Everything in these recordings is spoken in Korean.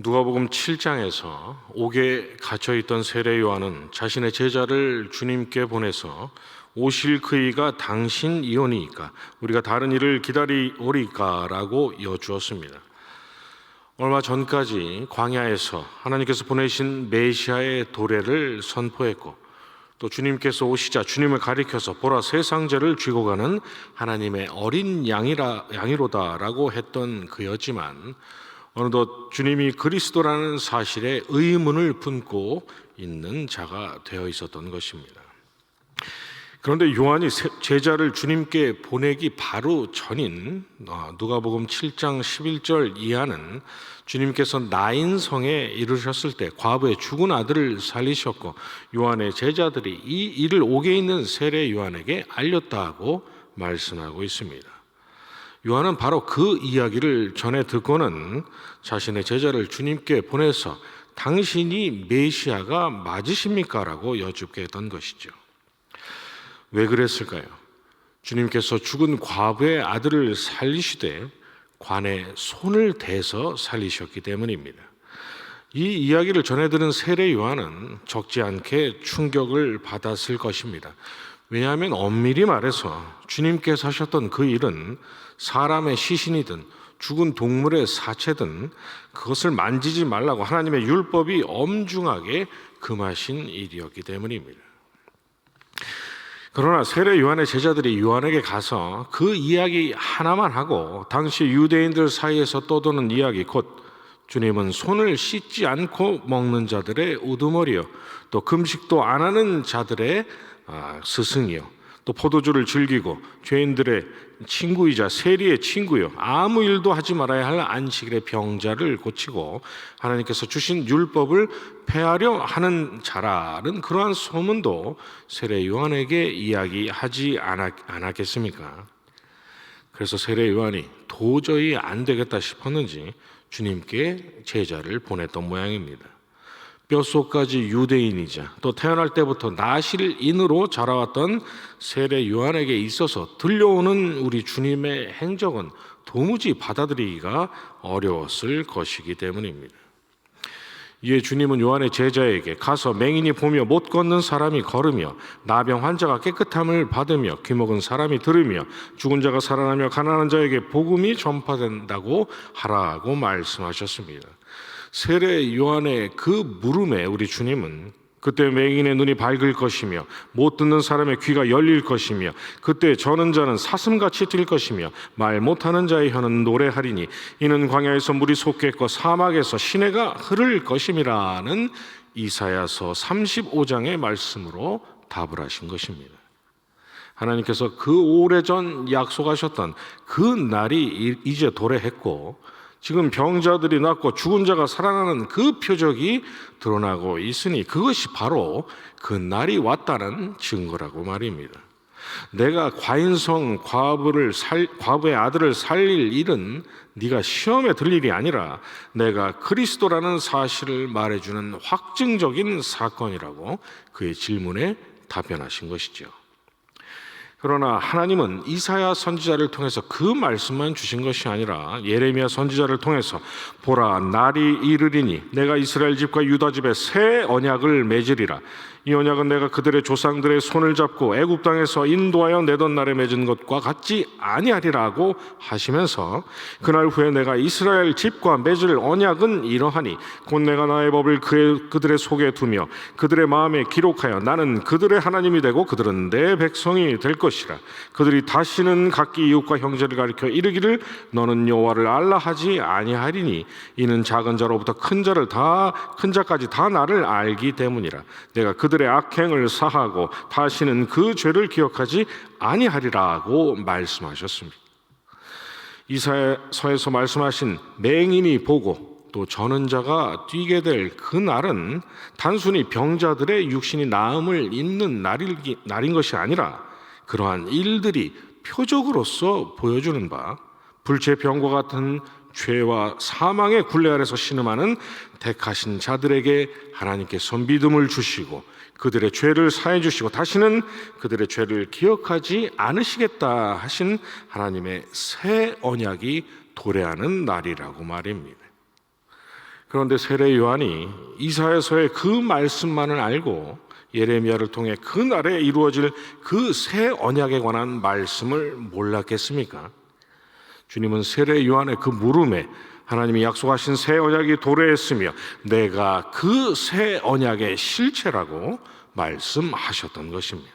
누가복음 7장에서 옥에 갇혀있던 세례 요한은 자신의 제자를 주님께 보내서 오실 그이가 당신이오니이까 우리가 다른 일을 기다리오리까 라고 여쭈었습니다. 얼마 전까지 광야에서 하나님께서 보내신 메시아의 도래를 선포했고, 또 주님께서 오시자 주님을 가리켜서 보라 세상죄를 쥐고 가는 하나님의 어린 양이로다라고 했던 그였지만, 어느덧 주님이 그리스도라는 사실에 의문을 품고 있는 자가 되어 있었던 것입니다. 그런데 요한이 제자를 주님께 보내기 바로 전인 누가복음 7장 11절 이하는 주님께서 나인성에 이르셨을 때 과부의 죽은 아들을 살리셨고, 요한의 제자들이 이 일을 옥에 있는 세례 요한에게 알렸다고 말씀하고 있습니다. 요한은 바로 그 이야기를 전해 듣고는 자신의 제자를 주님께 보내서 당신이 메시아가 맞으십니까? 라고 여쭙게 했던 것이죠. 왜 그랬을까요? 주님께서 죽은 과부의 아들을 살리시되 관에 손을 대서 살리셨기 때문입니다. 이 이야기를 전해 들은 세례 요한은 적지 않게 충격을 받았을 것입니다. 왜냐하면 엄밀히 말해서 주님께서 하셨던 그 일은 사람의 시신이든 죽은 동물의 사체든 그것을 만지지 말라고 하나님의 율법이 엄중하게 금하신 일이었기 때문입니다. 그러나 세례 요한의 제자들이 요한에게 가서 그 이야기 하나만 하고 당시 유대인들 사이에서 떠도는 이야기, 곧 주님은 손을 씻지 않고 먹는 자들의 우두머리요, 또 금식도 안 하는 자들의 스승이요, 또 포도주를 즐기고 죄인들의 친구이자 세리의 친구요, 아무 일도 하지 말아야 할 안식일의 병자를 고치고 하나님께서 주신 율법을 폐하려 하는 자라는 그러한 소문도 세례 요한에게 이야기하지 않았겠습니까? 그래서 세례 요한이 도저히 안 되겠다 싶었는지 주님께 제자를 보냈던 모양입니다. 뼛속까지 유대인이자 또 태어날 때부터 나실인으로 자라왔던 세례 요한에게 있어서 들려오는 우리 주님의 행적은 도무지 받아들이기가 어려웠을 것이기 때문입니다. 이에 주님은 요한의 제자에게 가서 맹인이 보며 못 걷는 사람이 걸으며 나병 환자가 깨끗함을 받으며 귀먹은 사람이 들으며 죽은 자가 살아나며 가난한 자에게 복음이 전파된다고 하라고 말씀하셨습니다. 세례 요한의 그 물음에 우리 주님은 그때 맹인의 눈이 밝을 것이며 못 듣는 사람의 귀가 열릴 것이며 그때 저는 자는 사슴같이 뛸 것이며 말 못하는 자의 혀는 노래하리니 이는 광야에서 물이 솟겠고 사막에서 시내가 흐를 것임이라는 이사야서 35장의 말씀으로 답을 하신 것입니다. 하나님께서 그 오래전 약속하셨던 그 날이 이제 도래했고, 지금 병자들이 낫고 죽은 자가 살아나는 그 표적이 드러나고 있으니 그것이 바로 그 날이 왔다는 증거라고 말입니다. 내가 과인성 과부의 아들을 살릴 일은 네가 시험에 들 일이 아니라 내가 그리스도라는 사실을 말해주는 확증적인 사건이라고 그의 질문에 답변하신 것이죠. 그러나 하나님은 이사야 선지자를 통해서 그 말씀만 주신 것이 아니라 예레미야 선지자를 통해서 보라 날이 이르리니 내가 이스라엘 집과 유다 집에 새 언약을 맺으리라. 이 언약은 내가 그들의 조상들의 손을 잡고 애굽 땅에서 인도하여 내던 날에 맺은 것과 같지 아니하리라고 하시면서 그날 후에 내가 이스라엘 집과 맺을 언약은 이러하니 곧 내가 나의 법을 그들의 속에 두며 그들의 마음에 기록하여 나는 그들의 하나님이 되고 그들은 내 백성이 될 것이라. 그들이 다시는 각기 이웃과 형제를 가리켜 이르기를 너는 여호와를 알라 하지 아니하리니 이는 작은 자로부터 큰 자까지 다 나를 알기 때문이라. 내가 그들의 악행을 사하고 다시는 그 죄를 기억하지 아니하리라고 말씀하셨습니다. 이사야서에서 말씀하신 맹인이 보고 또 저는 자가 뛰게 될 그 날은 단순히 병자들의 육신이 나음을 잇는 날인 것이 아니라 그러한 일들이 표적으로서 보여주는 바 불체병과 같은 죄와 사망의 굴레 아래서 신음하는 택하신 자들에게 하나님께서 믿음을 주시고 그들의 죄를 사해 주시고 다시는 그들의 죄를 기억하지 않으시겠다 하신 하나님의 새 언약이 도래하는 날이라고 말입니다. 그런데 세례 요한이 이사야서의 그 말씀만을 알고 예레미야를 통해 그날에 이루어질 그 새 언약에 관한 말씀을 몰랐겠습니까? 주님은 세례 요한의 그 물음에 하나님이 약속하신 새 언약이 도래했으며 내가 그 새 언약의 실체라고 말씀하셨던 것입니다.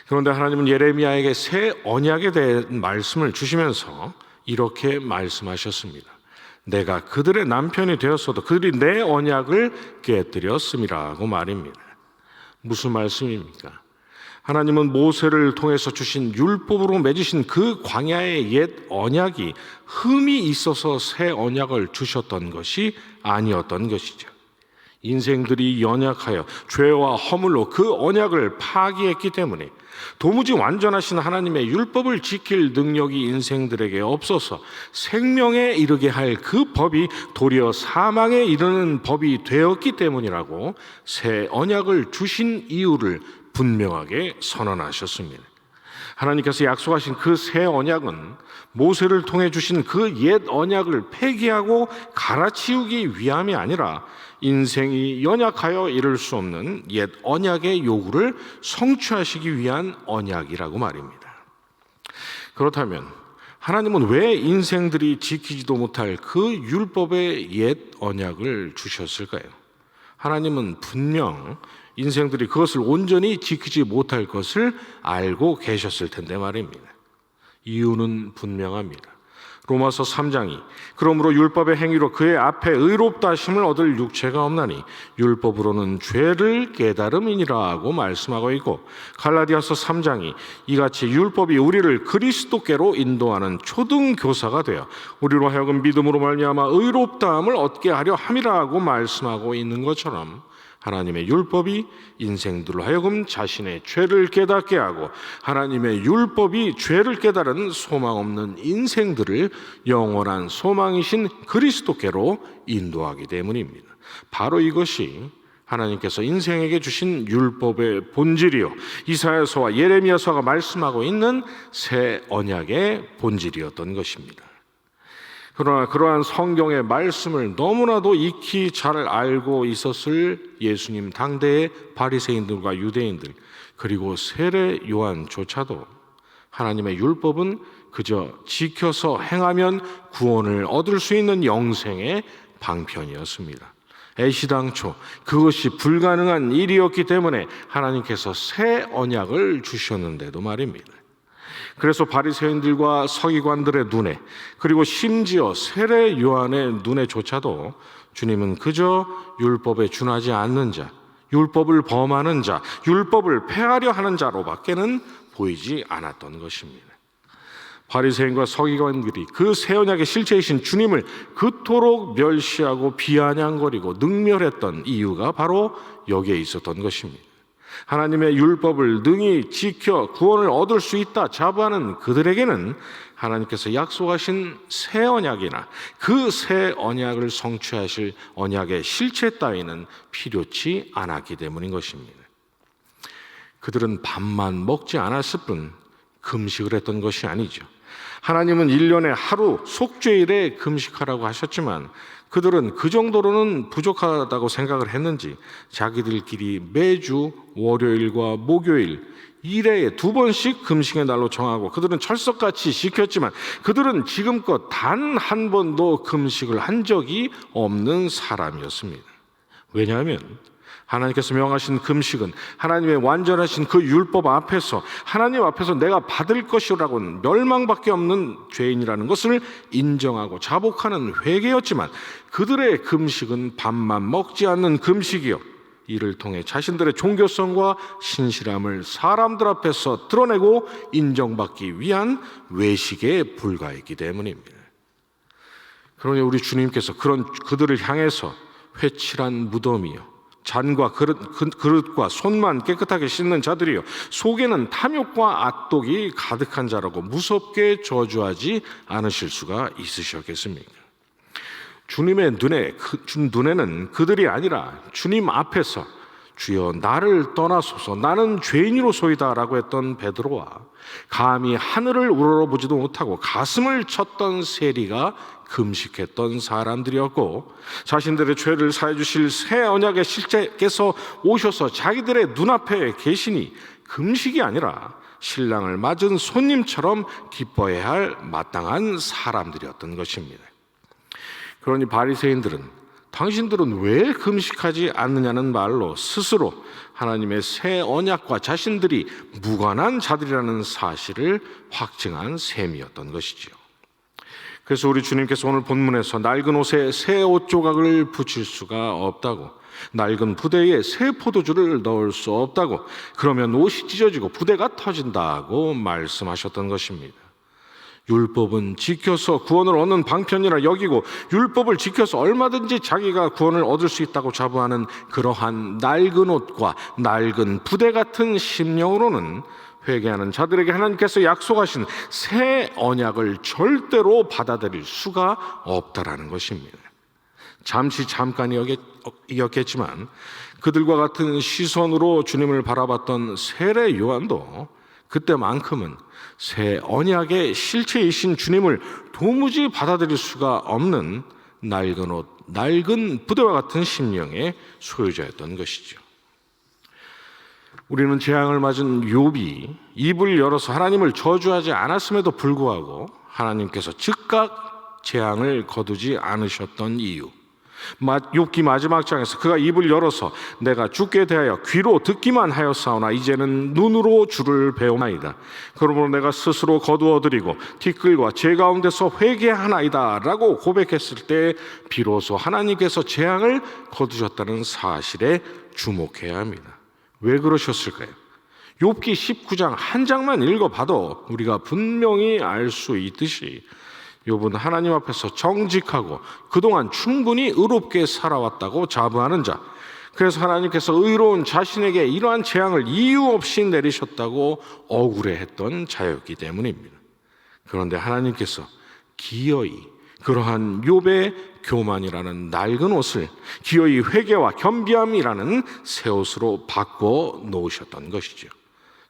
그런데 하나님은 예레미야에게 새 언약에 대한 말씀을 주시면서 이렇게 말씀하셨습니다. 내가 그들의 남편이 되었어도 그들이 내 언약을 깨뜨렸음이라고 말입니다. 무슨 말씀입니까? 하나님은 모세를 통해서 주신 율법으로 맺으신 그 광야의 옛 언약이 흠이 있어서 새 언약을 주셨던 것이 아니었던 것이죠. 인생들이 연약하여 죄와 허물로 그 언약을 파기했기 때문에 도무지 완전하신 하나님의 율법을 지킬 능력이 인생들에게 없어서 생명에 이르게 할 그 법이 도리어 사망에 이르는 법이 되었기 때문이라고 새 언약을 주신 이유를 분명하게 선언하셨습니다. 하나님께서 약속하신 그 새 언약은 모세를 통해 주신 그 옛 언약을 폐기하고 갈아치우기 위함이 아니라 인생이 연약하여 이룰 수 없는 옛 언약의 요구를 성취하시기 위한 언약이라고 말입니다. 그렇다면 하나님은 왜 인생들이 지키지도 못할 그 율법의 옛 언약을 주셨을까요? 하나님은 분명 인생들이 그것을 온전히 지키지 못할 것을 알고 계셨을 텐데 말입니다. 이유는 분명합니다. 로마서 3장이 그러므로 율법의 행위로 그의 앞에 의롭다 하심을 얻을 육체가 없나니 율법으로는 죄를 깨달음이니라고 말씀하고 있고, 갈라디아서 3장이 이같이 율법이 우리를 그리스도께로 인도하는 초등교사가 되어 우리로 하여금 믿음으로 말미암아 의롭다함을 얻게 하려 함이라고 말씀하고 있는 것처럼 하나님의 율법이 인생들로 하여금 자신의 죄를 깨닫게 하고 하나님의 율법이 죄를 깨달은 소망 없는 인생들을 영원한 소망이신 그리스도께로 인도하기 때문입니다. 바로 이것이 하나님께서 인생에게 주신 율법의 본질이요, 이사야서와 예레미야서가 말씀하고 있는 새 언약의 본질이었던 것입니다. 그러나 그러한 성경의 말씀을 너무나도 익히 잘 알고 있었을 예수님 당대의 바리새인들과 유대인들, 그리고 세례 요한조차도 하나님의 율법은 그저 지켜서 행하면 구원을 얻을 수 있는 영생의 방편이었습니다. 애시당초 그것이 불가능한 일이었기 때문에 하나님께서 새 언약을 주셨는데도 말입니다. 그래서 바리새인들과 서기관들의 눈에, 그리고 심지어 세례 요한의 눈에조차도 주님은 그저 율법에 준하지 않는 자, 율법을 범하는 자, 율법을 폐하려 하는 자로밖에는 보이지 않았던 것입니다. 바리새인과 서기관들이 그 새 언약의 실체이신 주님을 그토록 멸시하고 비아냥거리고 능멸했던 이유가 바로 여기에 있었던 것입니다. 하나님의 율법을 능히 지켜 구원을 얻을 수 있다 자부하는 그들에게는 하나님께서 약속하신 새 언약이나 그 새 언약을 성취하실 언약의 실체 따위는 필요치 않았기 때문인 것입니다. 그들은 밥만 먹지 않았을 뿐 금식을 했던 것이 아니죠. 하나님은 1년에 하루 속죄일에 금식하라고 하셨지만 그들은 그 정도로는 부족하다고 생각을 했는지 자기들끼리 매주 월요일과 목요일 1회에 2번씩 금식의 날로 정하고 그들은 철석같이 지켰지만 그들은 지금껏 단 한 번도 금식을 한 적이 없는 사람이었습니다. 왜냐하면 하나님께서 명하신 금식은 하나님의 완전하신 그 율법 앞에서, 하나님 앞에서 내가 받을 것이라고는 멸망밖에 없는 죄인이라는 것을 인정하고 자복하는 회개였지만 그들의 금식은 밥만 먹지 않는 금식이요, 이를 통해 자신들의 종교성과 신실함을 사람들 앞에서 드러내고 인정받기 위한 외식에 불과했기 때문입니다. 그러니 우리 주님께서 그들을 향해서 회칠한 무덤이요, 잔과 그릇과 손만 깨끗하게 씻는 자들이요, 속에는 탐욕과 악독이 가득한 자라고 무섭게 저주하지 않으실 수가 있으셨겠습니까? 주님의 눈에는 그들이 아니라 주님 앞에서 주여 나를 떠나소서 나는 죄인이로소이다 라고 했던 베드로와 감히 하늘을 우러러보지도 못하고 가슴을 쳤던 세리가 금식했던 사람들이었고, 자신들의 죄를 사해 주실 새 언약의 실제께서 오셔서 자기들의 눈앞에 계시니 금식이 아니라 신랑을 맞은 손님처럼 기뻐해야 할 마땅한 사람들이었던 것입니다. 그러니 바리새인들은 당신들은 왜 금식하지 않느냐는 말로 스스로 하나님의 새 언약과 자신들이 무관한 자들이라는 사실을 확증한 셈이었던 것이지요. 그래서 우리 주님께서 오늘 본문에서 낡은 옷에 새 옷 조각을 붙일 수가 없다고, 낡은 부대에 새 포도주를 넣을 수 없다고, 그러면 옷이 찢어지고 부대가 터진다고 말씀하셨던 것입니다. 율법은 지켜서 구원을 얻는 방편이라 여기고, 율법을 지켜서 얼마든지 자기가 구원을 얻을 수 있다고 자부하는 그러한 낡은 옷과 낡은 부대 같은 심령으로는 회개하는 자들에게 하나님께서 약속하신 새 언약을 절대로 받아들일 수가 없다라는 것입니다. 잠깐이었겠지만 그들과 같은 시선으로 주님을 바라봤던 세례 요한도 그때만큼은 새 언약의 실체이신 주님을 도무지 받아들일 수가 없는 낡은 옷, 낡은 부대와 같은 심령의 소유자였던 것이죠. 우리는 재앙을 맞은 욥이 입을 열어서 하나님을 저주하지 않았음에도 불구하고 하나님께서 즉각 재앙을 거두지 않으셨던 이유, 욥기 마지막 장에서 그가 입을 열어서 내가 주께 대하여 귀로 듣기만 하였사오나 이제는 눈으로 주를 배우나이다. 그러므로 내가 스스로 거두어드리고 티끌과 제 가운데서 회개하나이다 라고 고백했을 때 비로소 하나님께서 재앙을 거두셨다는 사실에 주목해야 합니다. 왜 그러셨을까요? 욥기 19장 한 장만 읽어봐도 우리가 분명히 알 수 있듯이 욥은 하나님 앞에서 정직하고 그동안 충분히 의롭게 살아왔다고 자부하는 자, 그래서 하나님께서 의로운 자신에게 이러한 재앙을 이유 없이 내리셨다고 억울해했던 자였기 때문입니다. 그런데 하나님께서 기어이 그러한 욥의 교만이라는 낡은 옷을 기어이 회개와 겸비함이라는 새 옷으로 바꿔 놓으셨던 것이죠.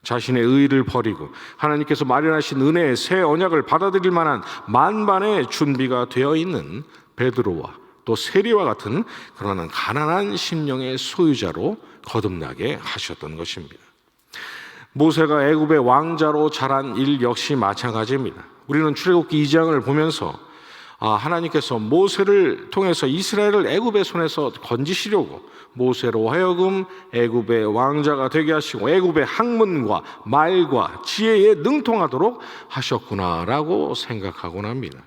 자신의 의의를 버리고 하나님께서 마련하신 은혜의 새 언약을 받아들일 만한 만반의 준비가 되어 있는 베드로와 또 세리와 같은 그러한 가난한 심령의 소유자로 거듭나게 하셨던 것입니다. 모세가 애굽의 왕자로 자란 일 역시 마찬가지입니다. 우리는 출애굽기 2장을 보면서 하나님께서 모세를 통해서 이스라엘을 애굽의 손에서 건지시려고 모세로 하여금 애굽의 왕자가 되게 하시고 애굽의 학문과 말과 지혜에 능통하도록 하셨구나라고 생각하곤 합니다.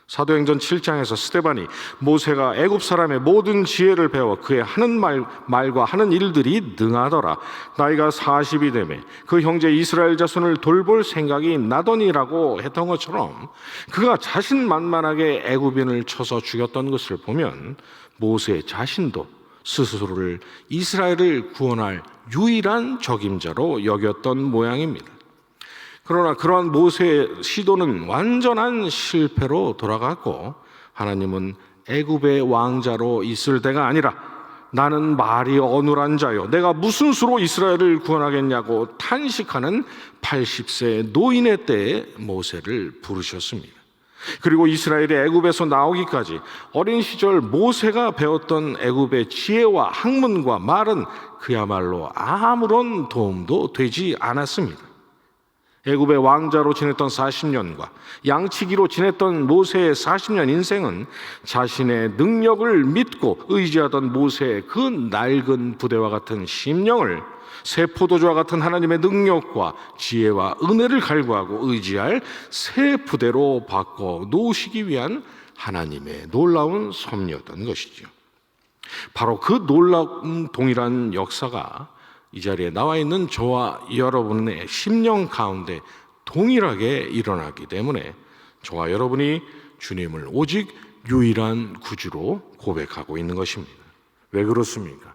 사도행전 7장에서 스데반이 모세가 애굽 사람의 모든 지혜를 배워 그의 하는 말과 하는 일들이 능하더라. 나이가 40이 되매 그 형제 이스라엘 자손을 돌볼 생각이 나더니라고 했던 것처럼 그가 자신만만하게 애굽인을 쳐서 죽였던 것을 보면 모세 자신도 스스로를 이스라엘을 구원할 유일한 적임자로 여겼던 모양입니다. 그러나 그러한 모세의 시도는 완전한 실패로 돌아갔고 하나님은 애굽의 왕자로 있을 때가 아니라 나는 말이 어눌한 자요 내가 무슨 수로 이스라엘을 구원하겠냐고 탄식하는 80세 노인의 때에 모세를 부르셨습니다. 그리고 이스라엘이 애굽에서 나오기까지 어린 시절 모세가 배웠던 애굽의 지혜와 학문과 말은 그야말로 아무런 도움도 되지 않았습니다. 애굽의 왕자로 지냈던 40년과 양치기로 지냈던 모세의 40년 인생은 자신의 능력을 믿고 의지하던 모세의 그 낡은 부대와 같은 심령을 새 포도주와 같은 하나님의 능력과 지혜와 은혜를 갈구하고 의지할 새 부대로 바꿔 놓으시기 위한 하나님의 놀라운 섭리였던 것이죠. 바로 그 놀라운 동일한 역사가 이 자리에 나와 있는 저와 여러분의 심령 가운데 동일하게 일어나기 때문에 저와 여러분이 주님을 오직 유일한 구주로 고백하고 있는 것입니다. 왜 그렇습니까?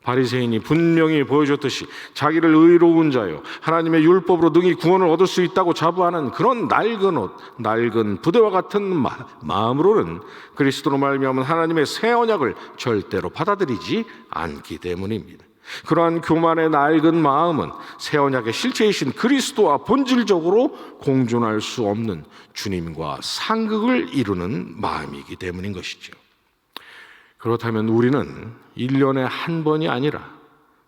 바리새인이 분명히 보여줬듯이 자기를 의로운 자요 하나님의 율법으로 능히 구원을 얻을 수 있다고 자부하는 그런 낡은 옷, 낡은 부대와 같은 마음으로는 그리스도로 말미암은 하나님의 새 언약을 절대로 받아들이지 않기 때문입니다. 그러한 교만의 낡은 마음은 새 언약의 실체이신 그리스도와 본질적으로 공존할 수 없는 주님과 상극을 이루는 마음이기 때문인 것이죠. 그렇다면 우리는 1년에 한 번이 아니라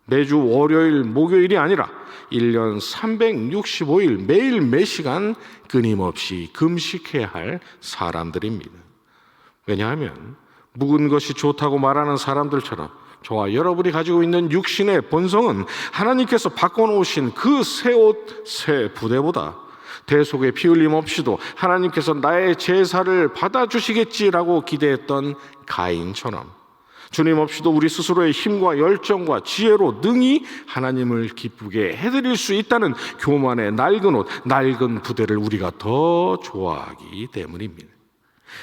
매주 월요일, 목요일이 아니라 1년 365일 매일 매 시간 끊임없이 금식해야 할 사람들입니다. 왜냐하면 묵은 것이 좋다고 말하는 사람들처럼 저와 여러분이 가지고 있는 육신의 본성은 하나님께서 바꿔놓으신 그 새 옷, 새 부대보다 대속의 피 흘림 없이도 하나님께서 나의 제사를 받아주시겠지라고 기대했던 가인처럼 주님 없이도 우리 스스로의 힘과 열정과 지혜로 능히 하나님을 기쁘게 해드릴 수 있다는 교만의 낡은 옷, 낡은 부대를 우리가 더 좋아하기 때문입니다.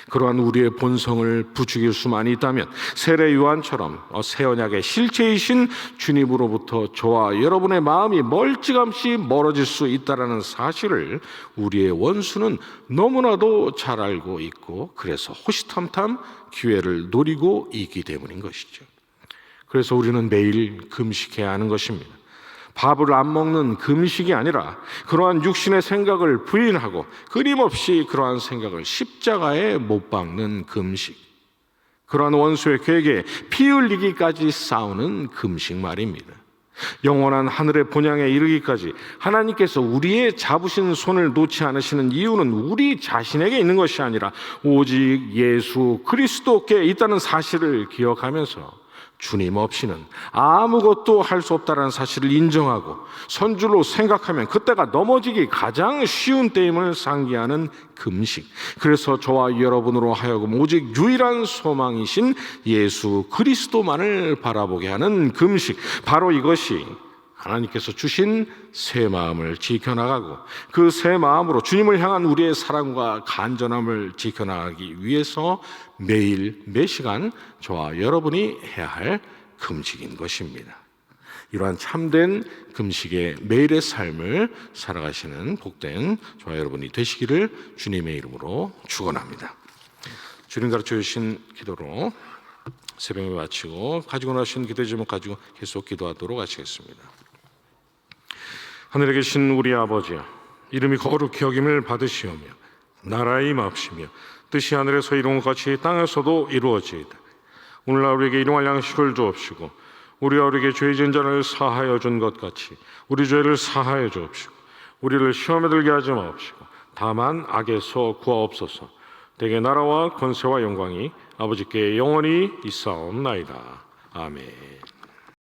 그러한 우리의 본성을 부추길 수만 있다면 세례 요한처럼 새 언약의 실체이신 주님으로부터 저와 여러분의 마음이 멀찌감치 멀어질 수 있다는 사실을 우리의 원수는 너무나도 잘 알고 있고, 그래서 호시탐탐 기회를 노리고 있기 때문인 것이죠. 그래서 우리는 매일 금식해야 하는 것입니다. 밥을 안 먹는 금식이 아니라 그러한 육신의 생각을 부인하고 끊임없이 그러한 생각을 십자가에 못 박는 금식, 그러한 원수의 계획에 피 흘리기까지 싸우는 금식 말입니다. 영원한 하늘의 본향에 이르기까지 하나님께서 우리의 잡으신 손을 놓지 않으시는 이유는 우리 자신에게 있는 것이 아니라 오직 예수 그리스도께 있다는 사실을 기억하면서 주님 없이는 아무것도 할 수 없다는 사실을 인정하고 선줄로 생각하면 그때가 넘어지기 가장 쉬운 때임을 상기하는 금식. 그래서 저와 여러분으로 하여금 오직 유일한 소망이신 예수 그리스도만을 바라보게 하는 금식, 바로 이것이 하나님께서 주신 새 마음을 지켜나가고 그 새 마음으로 주님을 향한 우리의 사랑과 간절함을 지켜나가기 위해서 매일 매 시간 저와 여러분이 해야 할 금식인 것입니다. 이러한 참된 금식의 매일의 삶을 살아가시는 복된 저와 여러분이 되시기를 주님의 이름으로 축원합니다. 주님 가르쳐 주신 기도로 새벽에 마치고 가지고 나신 기도 제목 가지고 계속 기도하도록 하시겠습니다. 하늘에 계신 우리 아버지여, 이름이 거룩히 여김을 받으시오며 나라의 임하옵시며 뜻이 하늘에서 이룬 것 같이 땅에서도 이루어지이다. 오늘날 우리에게 일용할 양식을 주옵시고 우리가 우리에게 죄 지은 자를 사하여 준 것 같이 우리 죄를 사하여 주옵시고 우리를 시험에 들게 하지 마옵시고 다만 악에서 구하옵소서. 대개 나라와 권세와 영광이 아버지께 영원히 있사옵나이다. 아멘.